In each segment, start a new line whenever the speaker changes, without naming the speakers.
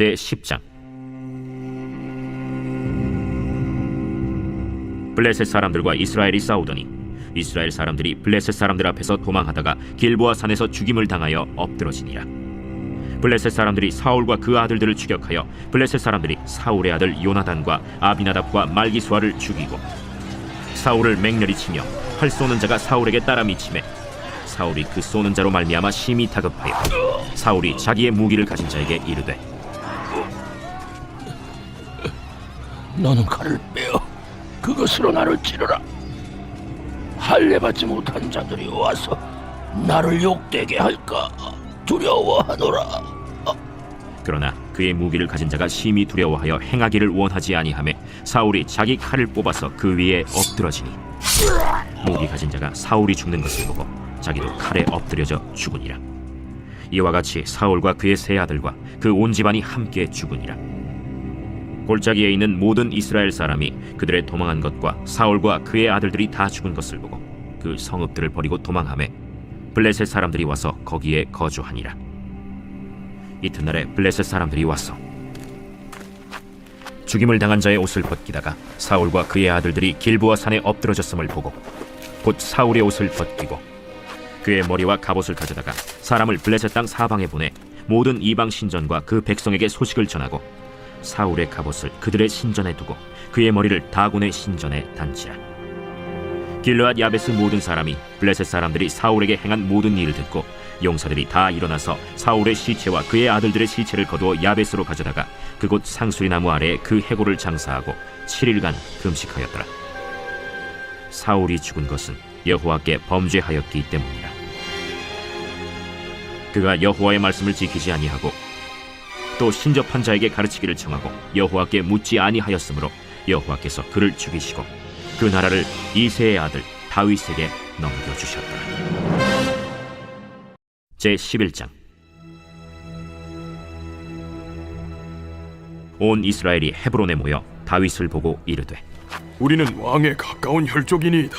제10장. 블레셋 사람들과 이스라엘이 싸우더니 이스라엘 사람들이 블레셋 사람들 앞에서 도망하다가 길보아 산에서 죽임을 당하여 엎드러지니라. 블레셋 사람들이 사울과 그 아들들을 추격하여 블레셋 사람들이 사울의 아들 요나단과 아비나답과 말기수아를 죽이고 사울을 맹렬히 치며 활 쏘는 자가 사울에게 따라 미치매 사울이 그 쏘는 자로 말미암아 심히 다급하여 사울이 자기의 무기를 가진 자에게 이르되
너는 칼을 빼어 그것으로 나를 찌르라. 할례받지 못한 자들이 와서 나를 욕되게 할까 두려워하노라.
그러나 그의 무기를 가진 자가 심히 두려워하여 행하기를 원하지 아니하매 사울이 자기 칼을 뽑아서 그 위에 엎드러지니 무기 가진 자가 사울이 죽는 것을 보고 자기도 칼에 엎드려져 죽으니라. 이와 같이 사울과 그의 세 아들과 그 온 집안이 함께 죽으니라. 골짜기에 있는 모든 이스라엘 사람이 그들의 도망한 것과 사울과 그의 아들들이 다 죽은 것을 보고 그 성읍들을 버리고 도망하매 블레셋 사람들이 와서 거기에 거주하니라. 이튿날에 블레셋 사람들이 와서 죽임을 당한 자의 옷을 벗기다가 사울과 그의 아들들이 길보아 산에 엎드러졌음을 보고 곧 사울의 옷을 벗기고 그의 머리와 갑옷을 가져다가 사람을 블레셋 땅 사방에 보내 모든 이방 신전과 그 백성에게 소식을 전하고 사울의 갑옷을 그들의 신전에 두고 그의 머리를 다곤의 신전에 단지라. 길르앗 야베스 모든 사람이 블레셋 사람들이 사울에게 행한 모든 일을 듣고 용사들이 다 일어나서 사울의 시체와 그의 아들들의 시체를 거두어 야베스로 가져다가 그곳 상수리 나무 아래에 그 해골을 장사하고 7일간 금식하였더라. 사울이 죽은 것은 여호와께 범죄하였기 때문이라. 그가 여호와의 말씀을 지키지 아니하고 또 신접한 자에게 가르치기를 청하고 여호와께 묻지 아니하였으므로 여호와께서 그를 죽이시고 그 나라를 이새의 아들 다윗에게 넘겨주셨더라. 제11장. 온 이스라엘이 헤브론에 모여 다윗을 보고 이르되
우리는 왕에 가까운 혈족이니이다.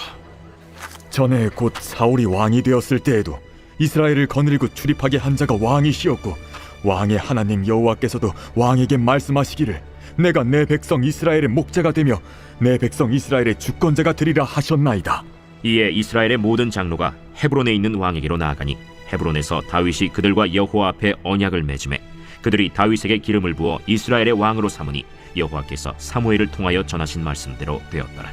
전에 곧 사울이 왕이 되었을 때에도 이스라엘을 거느리고 출입하게 한 자가 왕이시었고 왕의 하나님 여호와께서도 왕에게 말씀하시기를 내가 내 백성 이스라엘의 목자가 되며 내 백성 이스라엘의 주권자가 되리라 하셨나이다.
이에 이스라엘의 모든 장로가 헤브론에 있는 왕에게로 나아가니 헤브론에서 다윗이 그들과 여호와 앞에 언약을 맺음에 그들이 다윗에게 기름을 부어 이스라엘의 왕으로 삼으니 여호와께서 사무엘을 통하여 전하신 말씀대로 되었더라.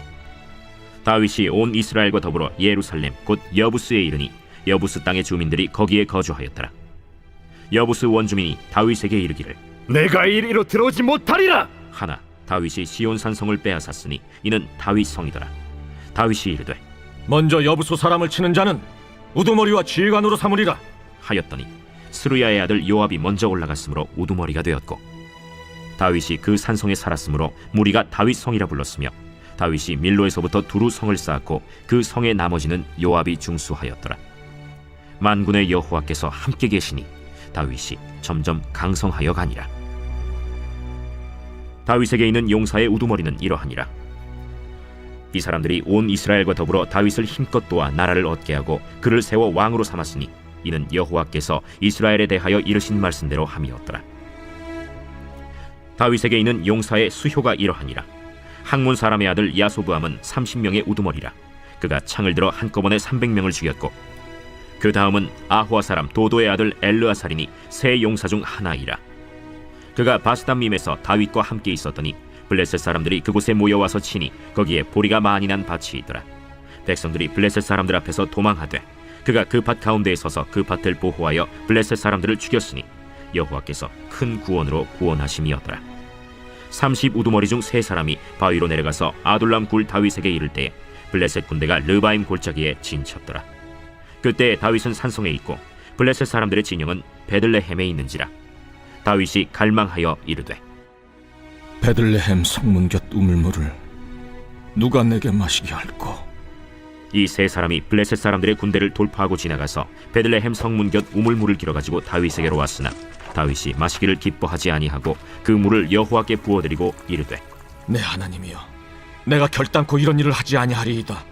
다윗이 온 이스라엘과 더불어 예루살렘 곧 여부스에 이르니 여부스 땅의 주민들이 거기에 거주하였더라. 여부스 원주민이 다윗에게 이르기를
내가 이리로 들어오지 못하리라
하나 다윗이 시온 산성을 빼앗았으니 이는 다윗 성이더라. 다윗이 이르되
먼저 여부수 사람을 치는 자는 우두머리와 지휘관으로 삼으리라
하였더니 스루야의 아들 요압이 먼저 올라갔으므로 우두머리가 되었고 다윗이 그 산성에 살았으므로 무리가 다윗 성이라 불렀으며 다윗이 밀로에서부터 두루 성을 쌓았고 그 성의 나머지는 요압이 중수하였더라. 만군의 여호와께서 함께 계시니 다윗이 점점 강성하여 가니라. 다윗에게 있는 용사의 우두머리는 이러하니라. 이 사람들이 온 이스라엘과 더불어 다윗을 힘껏 도와 나라를 얻게 하고 그를 세워 왕으로 삼았으니 이는 여호와께서 이스라엘에 대하여 이르신 말씀대로 함이었더라. 다윗에게 있는 용사의 수효가 이러하니라. 학문 사람의 아들 야소부함은 30명의 우두머리라. 그가 창을 들어 한꺼번에 300명을 죽였고 그 다음은 아호아 사람 도도의 아들 엘르아살이니 세 용사 중 하나이라. 그가 바스담밈에서 다윗과 함께 있었더니 블레셋 사람들이 그곳에 모여와서 치니 거기에 보리가 많이 난 밭이 있더라. 백성들이 블레셋 사람들 앞에서 도망하되 그가 그 밭 가운데에 서서 그 밭을 보호하여 블레셋 사람들을 죽였으니 여호와께서 큰 구원으로 구원하심이었더라. 30 우두머리 중 세 사람이 바위로 내려가서 아둘람 굴 다윗에게 이를 때에 블레셋 군대가 르바임 골짜기에 진쳤더라. 그때 다윗은 산성에 있고 블레셋 사람들의 진영은 베들레헴에 있는지라. 다윗이 갈망하여 이르되
베들레헴 성문 곁 우물물을 누가 내게 마시게 할꼬.
이 세 사람이 블레셋 사람들의 군대를 돌파하고 지나가서 베들레헴 성문 곁 우물물을 길어가지고 다윗에게로 왔으나 다윗이 마시기를 기뻐하지 아니하고 그 물을 여호와께 부어드리고 이르되
내 하나님이여, 내가 결단코 이런 일을 하지 아니하리이다.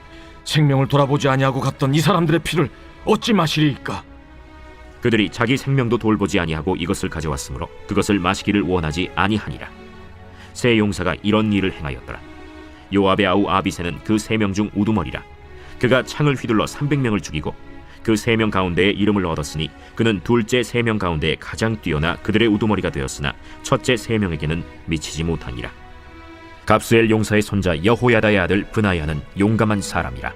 생명을 돌아보지 아니하고 갔던 이 사람들의 피를 어찌 마시리이까.
그들이 자기 생명도 돌보지 아니하고 이것을 가져왔으므로 그것을 마시기를 원하지 아니하니라. 세 용사가 이런 일을 행하였더라. 요압의 아우 아비새는 그 3명 중 우두머리라. 그가 창을 휘둘러 300명을 죽이고 그 3명 가운데에 이름을 얻었으니 그는 둘째 3명 가운데 가장 뛰어나 그들의 우두머리가 되었으나 첫째 3명에게는 미치지 못하니라. 갑수엘 용사의 손자 여호야다의 아들 브나야는 용감한 사람이라.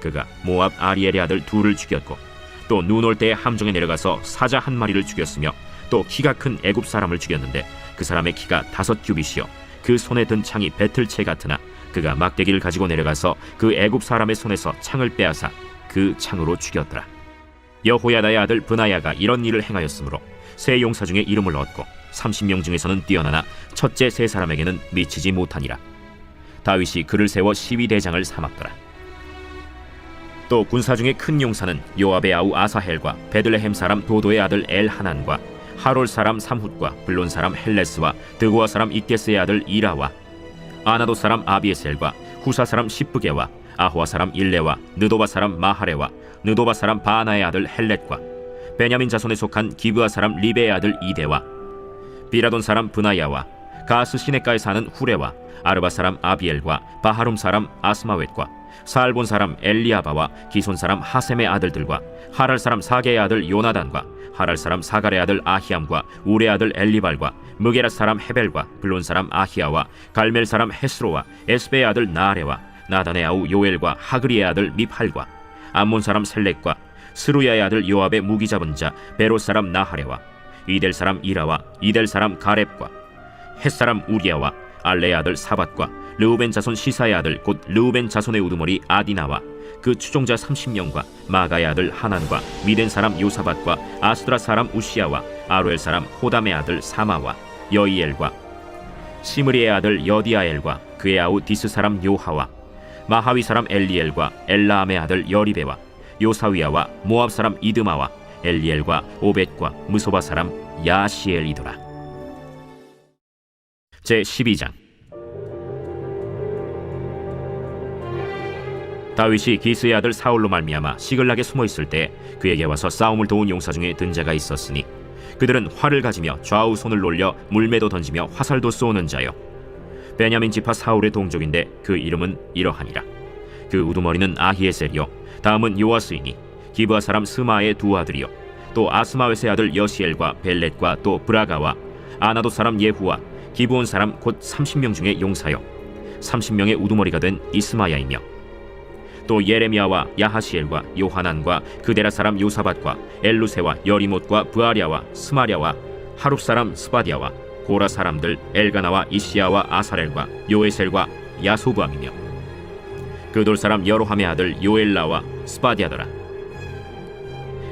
그가 모압 아리엘의 아들 둘을 죽였고 또 눈 올 때에 함정에 내려가서 사자 한 마리를 죽였으며 또 키가 큰 애굽 사람을 죽였는데 그 사람의 키가 5규빗이요 그 손에 든 창이 배틀채 같으나 그가 막대기를 가지고 내려가서 그 애굽 사람의 손에서 창을 빼앗아 그 창으로 죽였더라. 여호야다의 아들 브나야가 이런 일을 행하였으므로 세 용사 중에 이름을 얻고 30명 중에서는 뛰어나나 첫째 3사람에게는 미치지 못하니라. 다윗이 그를 세워 12대장을 삼았더라. 또 군사 중에 큰 용사는 요압의 아우 아사헬과 베들레헴 사람 도도의 아들 엘하난과 하롤 사람 삼훗과 블론 사람 헬레스와 드고아 사람 이게스의 아들 이라와 아나도 사람 아비에셀과 후사 사람 시브게와 아호아 사람 일레와 느도바 사람 마하레와 느도바 사람 바나의 아들 헬렛과 베냐민 자손에 속한 기브아 사람 리베의 아들 이데와 비라돈 사람 브나야와 가스 시네가에 사는 후레와 아르바 사람 아비엘과 바하룸 사람 아스마웻과 살본 사람 엘리아바와 기손 사람 하셈의 아들들과 하랄 사람 사게의 아들 요나단과 하랄 사람 사갈의 아들 아히암과 우레 아들 엘리발과 무게라 사람 헤벨과 블론 사람 아히야와 갈멜 사람 헤스로와 에스베의 아들 나아레와 나단의 아우 요엘과 하그리의 아들 미팔과 암몬 사람 셀렉과 스루야의 아들 요압의 무기 잡은 자 베롯 사람 나하레와 이델 사람 이라와 이델 사람 가렙과 헷 사람 우리야와 알레의 아들 사밧과 르우벤 자손 시사의 아들 곧 르우벤 자손의 우두머리 아디나와 그 추종자 30명과 마가의 아들 하난과 미덴 사람 요사밧과 아스드라 사람 우시야와 아루엘 사람 호담의 아들 사마와 여이엘과 시므리의 아들 여디아엘과 그의 아우 디스 사람 요하와 마하위 사람 엘리엘과 엘라암의 아들 여리베와 요사위야와 모압 사람 이드마와 엘리엘과 오벳과 무소바 사람 야시엘이더라. 제12장. 다윗이 기스의 아들 사울로 말미암아 시글락에 숨어있을 때 그에게 와서 싸움을 도운 용사 중에 든 자가 있었으니 그들은 활을 가지며 좌우 손을 놀려 물매도 던지며 화살도 쏘는 자요 베냐민 지파 사울의 동족인데 그 이름은 이러하니라. 그 우두머리는 아히에셀이요 다음은 요아스이니 기브아 사람 스마의 두 아들이요 또 아스마웻의 아들 여시엘과 벨렛과 또 브라가와 아나도 사람 예후와 기브온 사람 곧 30명 중에 용사요 30명의 우두머리가 된 이스마야이며 또 예레미야와 야하시엘과 요하난과 그데라 사람 요사밧과 엘루세와 여리못과 부아랴와 스마랴와 하룹 사람 스바디아와 고라 사람들 엘가나와 이시야와 아사렐과 요에셀과 야소부암이며 그돌 사람 여로함의 아들 요엘라와 스바디아더라.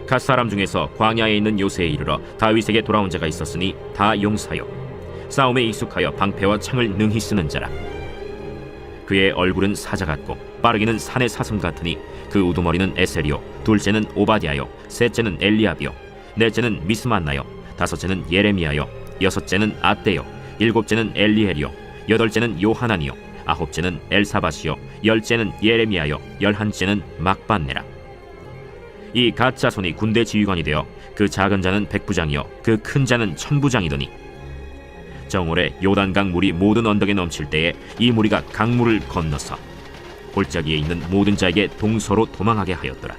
갓 사람 중에서 광야에 있는 요새에 이르러 다윗에게 돌아온 자가 있었으니 다 용사요 싸움에 익숙하여 방패와 창을 능히 쓰는 자라. 그의 얼굴은 사자 같고 빠르기는 산의 사슴 같으니 그 우두머리는 에셀이요 둘째는 오바댜요 셋째는 엘리압이요 넷째는 미스만나요 다섯째는 예레미야요 여섯째는 아떼요 일곱째는 엘리엘이요 여덟째는 요하난이요 아홉째는 엘사밧이요 열째는 예레미야요 열한째는 막반네라. 이 갓 자손이 군대 지휘관이 되어 그 작은 자는 백부장이요 그 큰 자는 천부장이더니 정올에 요단강 물이 모든 언덕에 넘칠 때에 이 무리가 강물을 건너서 골짜기에 있는 모든 자에게 동서로 도망하게 하였더라.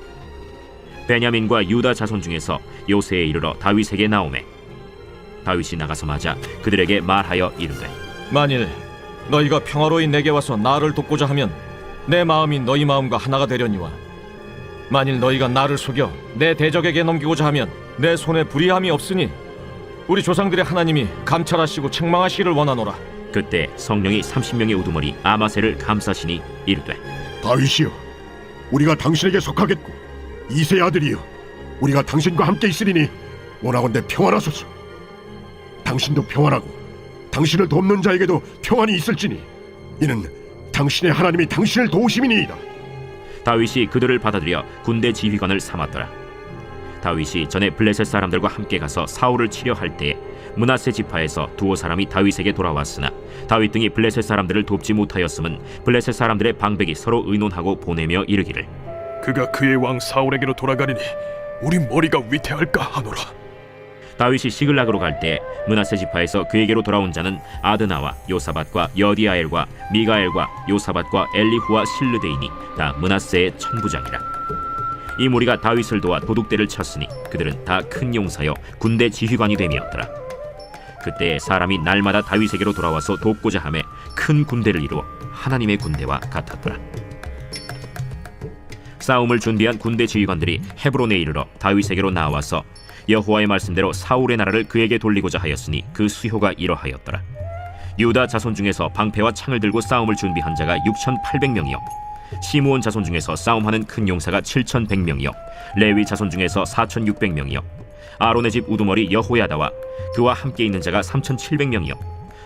베냐민과 유다 자손 중에서 요새에 이르러 다윗에게 나오매 다윗이 나가서 맞아 그들에게 말하여 이르되
만일 너희가 평화로이 내게 와서 나를 돕고자 하면 내 마음이 너희 마음과 하나가 되려니와 만일 너희가 나를 속여 내 대적에게 넘기고자 하면 내 손에 불의함이 없으니 우리 조상들의 하나님이 감찰하시고 책망하시기를 원하노라.
그때 성령이 30명의 우두머리 아마셀을 감싸시니 이르되
다윗이여, 우리가 당신에게 속하겠고 이새의 아들이여, 우리가 당신과 함께 있으리니 원하건대 평안하소서. 당신도 평안하고 당신을 돕는 자에게도 평안이 있을지니 이는 당신의 하나님이 당신을 도우심이니이다.
다윗이 그들을 받아들여 군대 지휘관을 삼았더라. 다윗이 전에 블레셋 사람들과 함께 가서 사울을 치려 할 때에 므낫세 지파에서 두어 사람이 다윗에게 돌아왔으나 다윗 등이 블레셋 사람들을 돕지 못하였음은 블레셋 사람들의 방백이 서로 의논하고 보내며 이르기를
그가 그의 왕 사울에게로 돌아가리니 우리 머리가 위태할까 하노라.
다윗이 시글락으로 갈 때 므낫세 지파에서 그에게로 돌아온 자는 아드나와 요사밧과 여디아엘과 미가엘과 요사밧과 엘리후와 실르데이니 다 므낫세의 천부장이라. 이 무리가 다윗을 도와 도둑대를 쳤으니 그들은 다 큰 용사여 군대 지휘관이 되었더라. 그때 사람이 날마다 다윗에게로 돌아와서 돕고자 하매 큰 군대를 이루어 하나님의 군대와 같았더라. 싸움을 준비한 군대 지휘관들이 헤브론에 이르러 다윗에게로 나와서 여호와의 말씀대로 사울의 나라를 그에게 돌리고자 하였으니 그 수효가 이러하였더라. 유다 자손 중에서 방패와 창을 들고 싸움을 준비한 자가 6,800명이요 시므온 자손 중에서 싸움하는 큰 용사가 7,100명이요 레위 자손 중에서 4,600명이요 아론의 집 우두머리 여호야다와 그와 함께 있는 자가 3,700명이요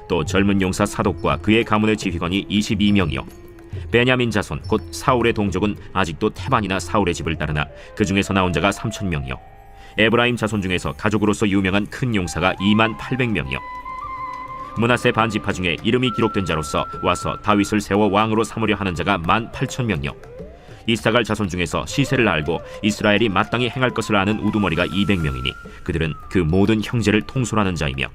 또 젊은 용사 사독과 그의 가문의 지휘관이 22명이요 베냐민 자손 곧 사울의 동족은 아직도 태반이나 사울의 집을 따르나 그 중에서 나온 자가 3,000명이요 에브라임 자손 중에서 가족으로서 유명한 큰 용사가 28,000명이요 므낫세 반지파 중에 이름이 기록된 자로서 와서 다윗을 세워 왕으로 삼으려 하는 자가 18,000명이요 이사갈 자손 중에서 시세를 알고 이스라엘이 마땅히 행할 것을 아는 우두머리가 200명이니 그들은 그 모든 형제를 통솔하는 자이며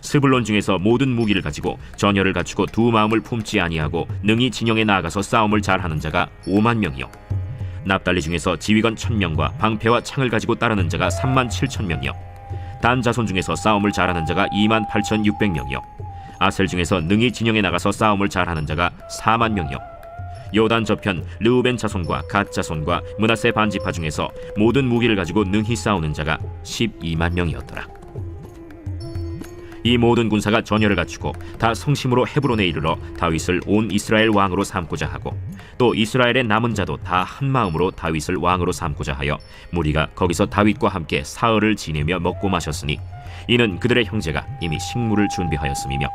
스불론 중에서 모든 무기를 가지고 전열을 갖추고 두 마음을 품지 아니하고 능히 진영에 나아가서 싸움을 잘하는 자가 50,000명이요 납달리 중에서 지휘관 1,000명과 방패와 창을 가지고 따르는 자가 37,000명이요 단 자손 중에서 싸움을 잘하는 자가 28,600명이요 아셀 중에서 능히 진영에 나가서 싸움을 잘하는 자가 40,000명이요 요단 저편 르우벤 자손과 갓 자손과 므낫세 반지파 중에서 모든 무기를 가지고 능히 싸우는 자가 120,000명이었더라. 이 모든 군사가 전열을 갖추고 다 성심으로 헤브론에 이르러 다윗을 온 이스라엘 왕으로 삼고자 하고 또 이스라엘의 남은 자도 다 한 마음으로 다윗을 왕으로 삼고자 하여 무리가 거기서 다윗과 함께 사흘을 지내며 먹고 마셨으니 이는 그들의 형제가 이미 식물을 준비하였음이며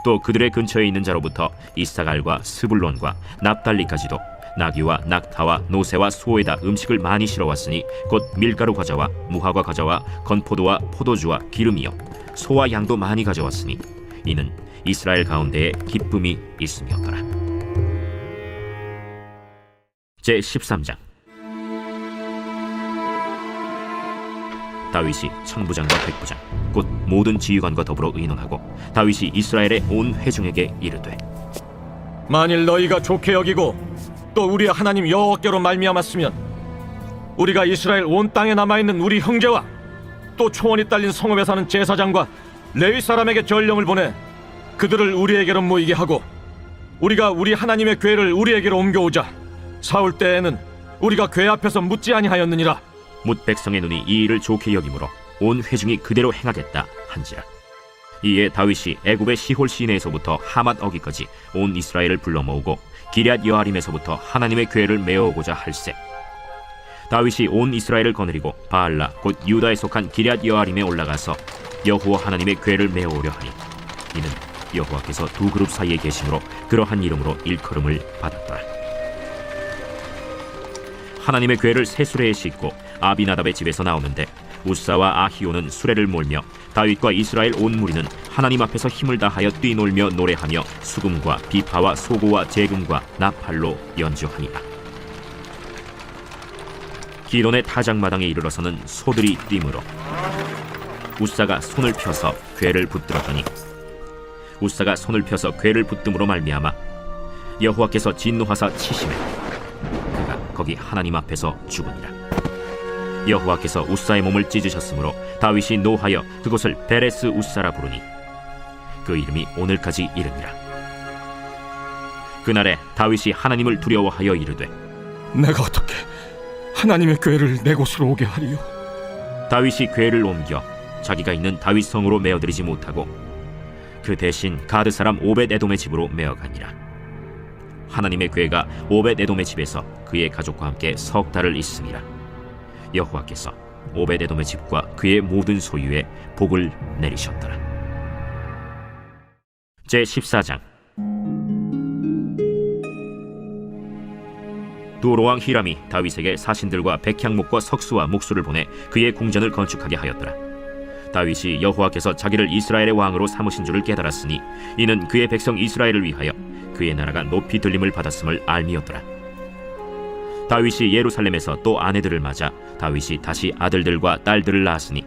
또 그들의 근처에 있는 자로부터 이사갈과 스불론과 납달리까지도 나귀와 낙타와 노새와 소에다 음식을 많이 실어왔으니 곧 밀가루 과자와 무화과 과자와 건포도와 포도주와 기름이요 소와 양도 많이 가져왔으니 이는 이스라엘 가운데에 기쁨이 있음이었더라. 제13장 다윗이 천부장과 백부장 곧 모든 지휘관과 더불어 의논하고 다윗이 이스라엘의 온 회중에게 이르되
만일 너희가 좋게 여기고 또 우리 하나님 여호와께로 말미암았으면 우리가 이스라엘 온 땅에 남아있는 우리 형제와 또 초원이 딸린 성읍에 사는 제사장과 레위 사람에게 전령을 보내 그들을 우리에게로 모이게 하고 우리가 우리 하나님의 궤를 우리에게로 옮겨오자. 사울 때에는 우리가 궤 앞에서 묻지 아니하였느니라.
뭇 백성의 눈이 이 일을 좋게 여김으로 온 회중이 그대로 행하겠다 한지라. 이에 다윗이 애굽의 시홀 시내에서부터 하맛 어기까지 온 이스라엘을 불러 모으고 기럇 여아림에서부터 하나님의 궤를 메어오고자 할세. 다윗이 온 이스라엘을 거느리고 바알라 곧 유다에 속한 기럇 여아림에 올라가서 여호와 하나님의 궤를 메어오려 하니 이는 여호와께서 두 그룹 사이에 계심으로 그러한 이름으로 일컬음을 받았더라. 하나님의 궤를 새 수레에 싣고 아비나답의 집에서 나오는데 우사와 아히오는 수레를 몰며 다윗과 이스라엘 온 무리는 하나님 앞에서 힘을 다하여 뛰놀며 노래하며 수금과 비파와 소고와 재금과 나팔로 연주하니라. 기돈의 타작마당에 이르러서는 소들이 뛰므로 우사가 손을 펴서 궤를 붙들었더니 우사가 손을 펴서 궤를 붙듦으로 말미암아 여호와께서 진노하사 치심에 그가 거기 하나님 앞에서 죽으니라. 여호와께서 우사의 몸을 찢으셨으므로 다윗이 노하여 그곳을 베레스 우사라 부르니 그 이름이 오늘까지 이르니라. 그날에 다윗이 하나님을 두려워하여 이르되
내가 어떻게 하나님의 궤를 내 곳으로 오게 하리요?
다윗이 궤를 옮겨 자기가 있는 다윗 성으로 메어들이지 못하고 그 대신 가드 사람 오벳 에돔의 집으로 메어가니라. 하나님의 궤가 오벳 에돔의 집에서 그의 가족과 함께 석 달을 있음이라. 여호와께서 오벳 에돔의 집과 그의 모든 소유에 복을 내리셨더라. 제14장 두로왕 히람이 다윗에게 사신들과 백향목과 석수와 목수를 보내 그의 궁전을 건축하게 하였더라. 다윗이 여호와께서 자기를 이스라엘의 왕으로 삼으신 줄을 깨달았으니 이는 그의 백성 이스라엘을 위하여 그의 나라가 높이 들림을 받았음을 알미였더라. 다윗이 예루살렘에서 또 아내들을 맞아 다윗이 다시 아들들과 딸들을 낳았으니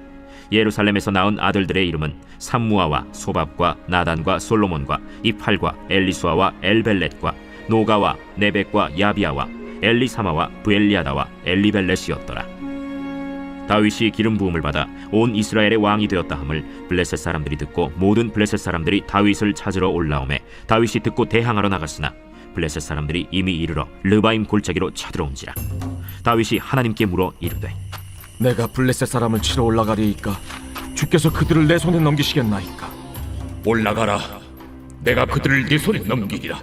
예루살렘에서 낳은 아들들의 이름은 삼무아와 소밥과 나단과 솔로몬과 이팔과 엘리수아와 엘벨렛과 노가와 네벡과 야비아와 엘리사마와 부엘리아다와 엘리벨렛이었더라. 다윗이 기름 부음을 받아 온 이스라엘의 왕이 되었다 함을 블레셋 사람들이 듣고 모든 블레셋 사람들이 다윗을 찾으러 올라오매 다윗이 듣고 대항하러 나갔으나 블레셋 사람들이 이미 이르러 르바임 골짜기로 쳐들어온지라. 다윗이 하나님께 물어 이르되
내가 블레셋 사람을 치러 올라가리이까 주께서 그들을 내 손에 넘기시겠나이까?
올라가라. 내가 그들을 네 손에 넘기리라.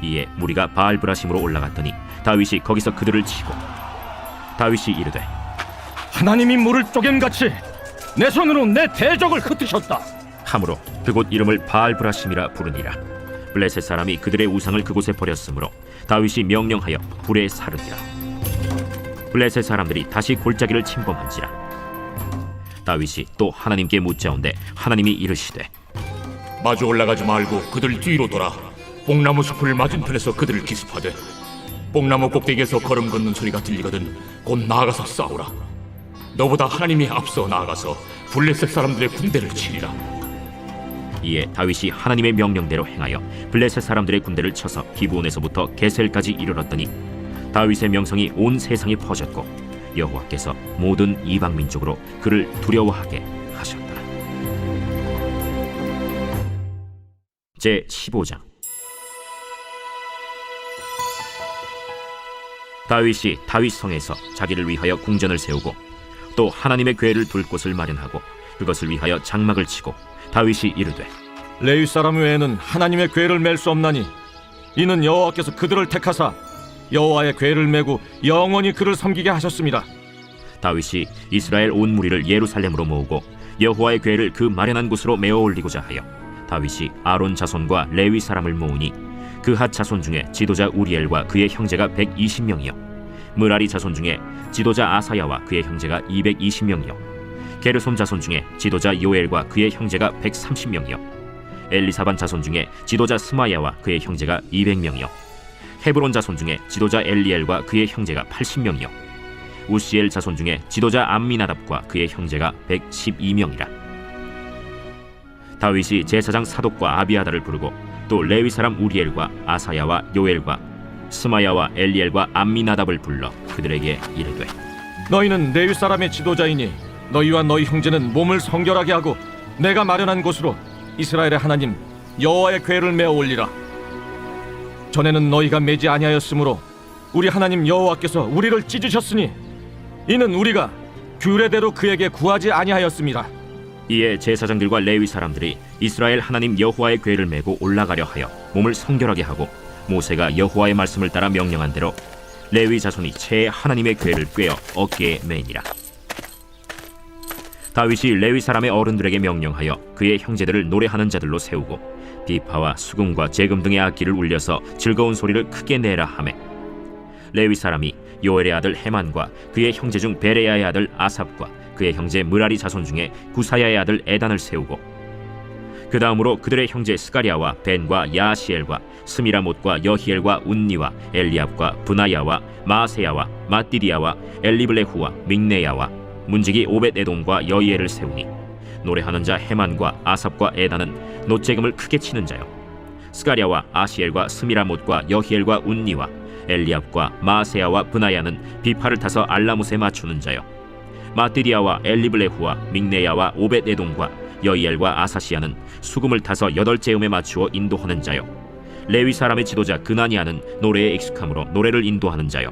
이에 무리가 바알브라심으로 올라갔더니 다윗이 거기서 그들을 치고 다윗이 이르되
하나님이 물을 쪼개같이 내 손으로 내 대적을 흩으셨다.
함으로 그곳 이름을 바알브라심이라 부르니라. 블레셋 사람이 그들의 우상을 그곳에 버렸으므로 다윗이 명령하여 불에 사르니라. 블레셋 사람들이 다시 골짜기를 침범한지라. 다윗이 또 하나님께 묻자온데 하나님이 이르시되
마주 올라가지 말고 그들 뒤로 돌아 뽕나무 숲을 맞은편에서 그들을 기습하되 뽕나무 꼭대기에서 걸음 걷는 소리가 들리거든 곧 나아가서 싸우라. 너보다 하나님이 앞서 나아가서 블레셋 사람들의 군대를 치리라.
이에 다윗이 하나님의 명령대로 행하여 블레셋 사람들의 군대를 쳐서 기브온에서부터 게셀까지 이르렀더니 다윗의 명성이 온 세상에 퍼졌고 여호와께서 모든 이방 민족으로 그를 두려워하게 하셨더라. 제 15장. 다윗이 다윗성에서 자기를 위하여 궁전을 세우고 또 하나님의 궤를 둘 곳을 마련하고 그것을 위하여 장막을 치고 다윗이 이르되
레위 사람 외에는 하나님의 궤를 맬 수 없나니 이는 여호와께서 그들을 택하사 여호와의 궤를 메고 영원히 그를 섬기게 하셨습니다.
다윗이 이스라엘 온 무리를 예루살렘으로 모으고 여호와의 궤를 그 마련한 곳으로 메어 올리고자 하여 다윗이 아론 자손과 레위 사람을 모으니 그핫 자손 중에 지도자 우리엘과 그의 형제가 120명이요 므라리 자손 중에 지도자 아사야와 그의 형제가 220명이요 게르솜 자손 중에 지도자 요엘과 그의 형제가 130명이요 엘리사반 자손 중에 지도자 스마야와 그의 형제가 200명이요 헤브론 자손 중에 지도자 엘리엘과 그의 형제가 80명이요 우시엘 자손 중에 지도자 암미나답과 그의 형제가 112명이라. 다윗이 제사장 사독과 아비아다를 부르고 또 레위 사람 우리엘과 아사야와 요엘과 스마야와 엘리엘과 암미나답을 불러 그들에게 이르되
너희는 레위 사람의 지도자이니 너희와 너희 형제는 몸을 성결하게 하고 내가 마련한 곳으로 이스라엘의 하나님 여호와의 궤를 메어 올리라. 전에는 너희가 매지 아니하였으므로 우리 하나님 여호와께서 우리를 찢으셨으니 이는 우리가 규례대로 그에게 구하지 아니하였습니다.
이에 제사장들과 레위 사람들이 이스라엘 하나님 여호와의 궤를 메고 올라가려 하여 몸을 성결하게 하고 모세가 여호와의 말씀을 따라 명령한 대로 레위 자손이 채 하나님의 궤를 꿰어 어깨에 매니라. 다윗이 레위 사람의 어른들에게 명령하여 그의 형제들을 노래하는 자들로 세우고 비파와 수금과 재금 등의 악기를 울려서 즐거운 소리를 크게 내라 하매 레위 사람이 요엘의 아들 헤만과 그의 형제 중 베레야의 아들 아삽과 그의 형제 므라리 자손 중에 구사야의 아들 에단을 세우고 그 다음으로 그들의 형제 스가랴와 벤과 야시엘과 스미라못과 여히엘과 운니와 엘리압과 브나야와 마세야와 마띠디야와 엘리블레후와 믹네야와 문지기 오벳에돔과 여이엘을 세우니 노래하는 자 헤만과 아삽과 에단은 놋재금을 크게 치는 자요 스가랴와 아시엘과 스미라못과 여히엘과 운니와 엘리압과 마세야와 브나야는 비파를 타서 알라못에 맞추는 자요 마띠디야와 엘리블레후와 믹네야와 오벳에돔과 여이엘과 아사시아는 수금을 타서 8재음에 맞추어 인도하는 자요 레위 사람의 지도자 그나니아는 노래에 익숙함으로 노래를 인도하는 자요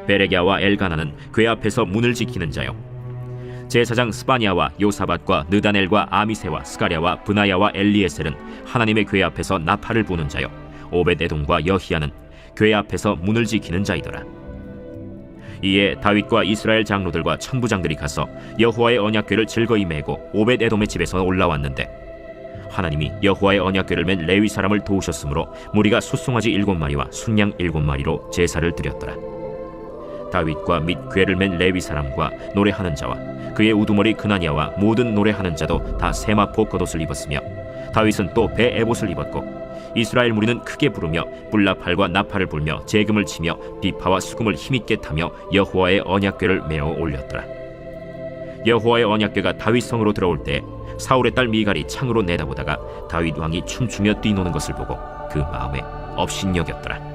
베레갸와 엘가나는 궤 앞에서 문을 지키는 자요 제사장 스바냐와 요사밧과 느다넬과 아미세와 스가랴와 브나야와 엘리에셀은 하나님의 궤 앞에서 나팔을 부는 자요 오벳에돔과 여히야는 궤 앞에서 문을 지키는 자이더라. 이에 다윗과 이스라엘 장로들과 천부장들이 가서 여호와의 언약궤를 즐거이 메고 오벳에돔의 집에서 올라왔는데 하나님이 여호와의 언약궤를 맨 레위 사람을 도우셨으므로 무리가 숫송아지 7마리와 순양 7마리로 제사를 드렸더라. 다윗과 및 궤를 맨 레위 사람과 노래하는 자와 그의 우두머리 그나니아와 모든 노래하는 자도 다 세마포 겉옷을 입었으며 다윗은 또 배 에봇을 입었고 이스라엘 무리는 크게 부르며 뿔나팔과 나팔을 불며 재금을 치며 비파와 수금을 힘있게 타며 여호와의 언약궤를 메어 올렸더라. 여호와의 언약궤가 다윗 성으로 들어올 때 사울의 딸 미갈이 창으로 내다보다가 다윗 왕이 춤추며 뛰노는 것을 보고 그 마음에 업신여겼더라.